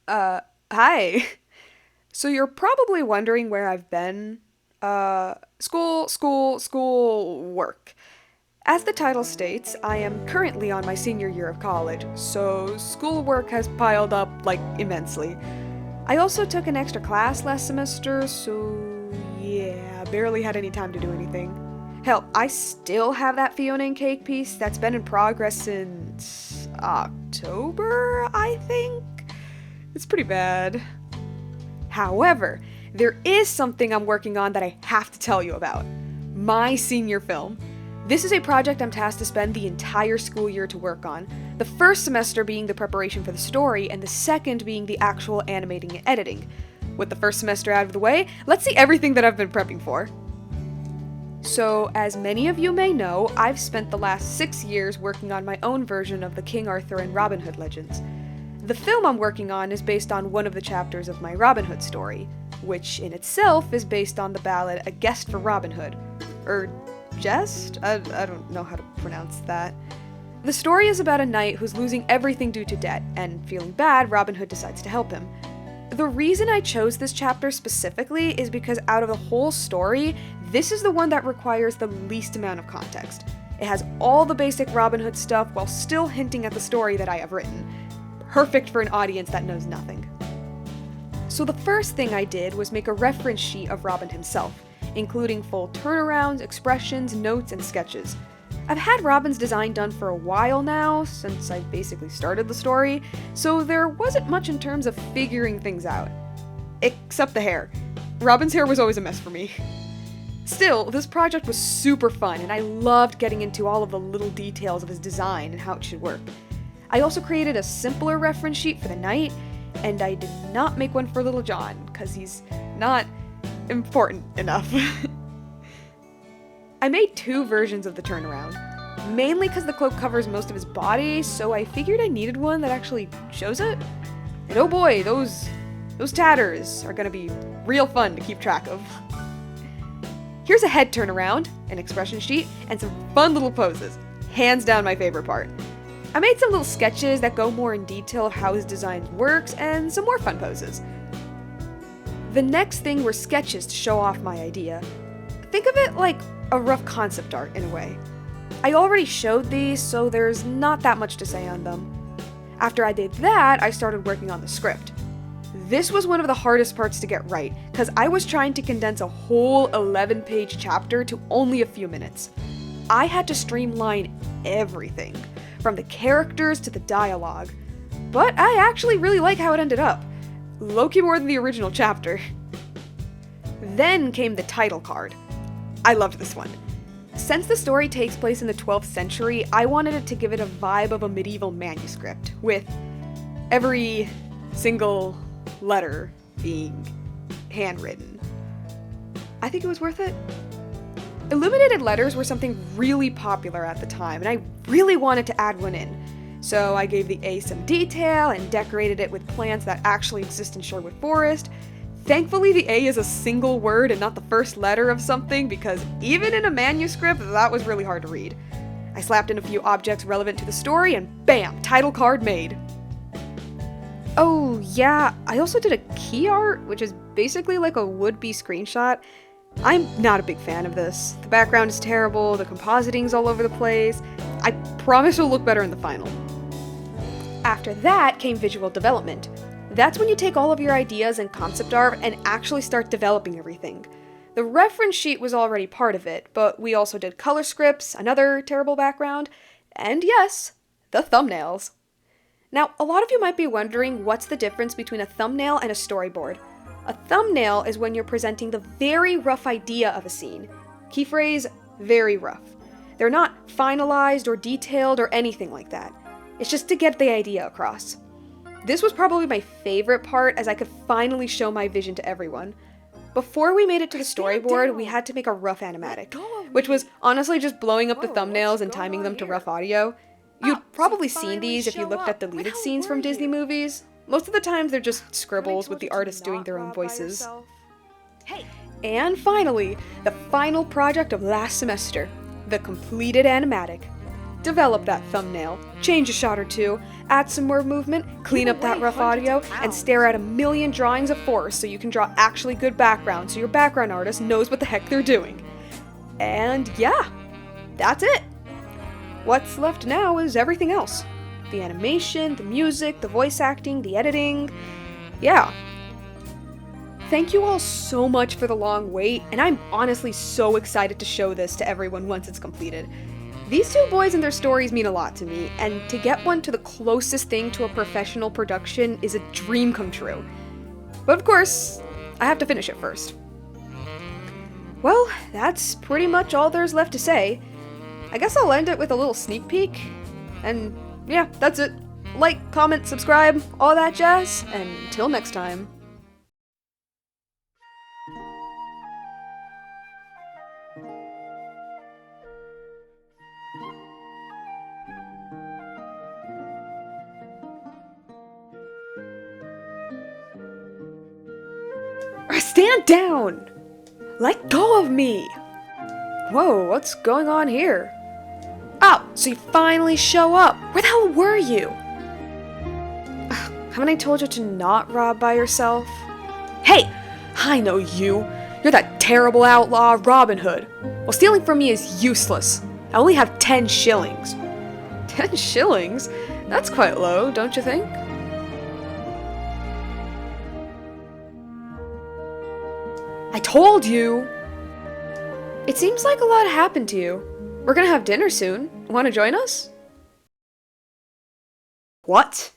Hi. So you're probably wondering where I've been. School, work. As the title states, I am currently on my senior year of college, so schoolwork has piled up, like, immensely. I also took an extra class last semester, so yeah, barely had any time to do anything. Hell, I still have that Fiona and Cake piece that's been in progress since October, I think? It's pretty bad. However, there is something I'm working on that I have to tell you about. My senior film. This is a project I'm tasked to spend the entire school year to work on. The first semester being the preparation for the story, and the second being the actual animating and editing. With the first semester out of the way, let's see everything that I've been prepping for. So, as many of you may know, I've spent the last 6 years working on my own version of the King Arthur and Robin Hood legends. The film I'm working on is based on one of the chapters of my Robin Hood story, which in itself is based on the ballad A Guest for Robin Hood. Jest? I don't know how to pronounce that. The story is about a knight who's losing everything due to debt, and feeling bad, Robin Hood decides to help him. The reason I chose this chapter specifically is because out of the whole story, this is the one that requires the least amount of context. It has all the basic Robin Hood stuff while still hinting at the story that I have written. Perfect for an audience that knows nothing. So the first thing I did was make a reference sheet of Robin himself, including full turnarounds, expressions, notes, and sketches. I've had Robin's design done for a while now, since I basically started the story, so there wasn't much in terms of figuring things out. Except the hair. Robin's hair was always a mess for me. Still, this project was super fun, and I loved getting into all of the little details of his design and how it should work. I also created a simpler reference sheet for the knight, and I did not make one for Little John, because he's not important enough. I made 2 versions of the turnaround, mainly because the cloak covers most of his body, so I figured I needed one that actually shows it. And oh boy, those tatters are gonna be real fun to keep track of. Here's a head turnaround, an expression sheet, and some fun little poses. Hands down my favorite part. I made some little sketches that go more in detail of how his design works, and some more fun poses. The next thing were sketches to show off my idea. Think of it like a rough concept art in a way. I already showed these, so there's not that much to say on them. After I did that, I started working on the script. This was one of the hardest parts to get right, because I was trying to condense a whole 11-page chapter to only a few minutes. I had to streamline everything, from the characters to the dialogue. But I actually really like how it ended up. Low-key more than the original chapter. Then came the title card. I loved this one. Since the story takes place in the 12th century, I wanted it to give it a vibe of a medieval manuscript, with every single letter being handwritten. I think it was worth it. Illuminated letters were something really popular at the time, and I really wanted to add one in. So I gave the A some detail and decorated it with plants that actually exist in Sherwood Forest. Thankfully, the A is a single word and not the first letter of something, because even in a manuscript, that was really hard to read. I slapped in a few objects relevant to the story, and bam, title card made. Oh yeah, I also did a key art, which is basically like a would-be screenshot. I'm not a big fan of this. The background is terrible, the compositing's all over the place. I promise it'll look better in the final. After that came visual development. That's when you take all of your ideas and concept art and actually start developing everything. The reference sheet was already part of it, but we also did color scripts, another terrible background, and yes, the thumbnails. Now, a lot of you might be wondering what's the difference between a thumbnail and a storyboard. A thumbnail is when you're presenting the very rough idea of a scene. Key phrase, very rough. They're not finalized or detailed or anything like that. It's just to get the idea across. This was probably my favorite part, as I could finally show my vision to everyone. Before we made it to the storyboard, we had to make a rough animatic, which was honestly just blowing up the thumbnails and timing them to rough audio. You'd probably seen these if you looked at deleted scenes from Disney movies. Most of the times they're just scribbles with the artists doing their own voices. And finally, the final project of last semester, the completed animatic. Develop that thumbnail, change a shot or two, add some more movement, clean up that rough audio, and stare at a million drawings of forests so you can draw actually good backgrounds so your background artist knows what the heck they're doing. And yeah, that's it. What's left now is everything else. The animation, the music, the voice acting, the editing. Yeah. Thank you all so much for the long wait, and I'm honestly so excited to show this to everyone once it's completed. These two boys and their stories mean a lot to me, and to get one to the closest thing to a professional production is a dream come true. But of course, I have to finish it first. Well, that's pretty much all there's left to say. I guess I'll end it with a little sneak peek. And yeah, that's it. Like, comment, subscribe, all that jazz, and until next time. Stand down! Let go of me! Whoa, what's going on here? Oh, so you finally show up! Where the hell were you? Haven't I told you to not rob by yourself? Hey! I know you! You're that terrible outlaw Robin Hood. Well, stealing from me is useless. I only have 10 shillings. 10 shillings? That's quite low, don't you think? I told you! It seems like a lot happened to you. We're gonna have dinner soon. Want to join us? What?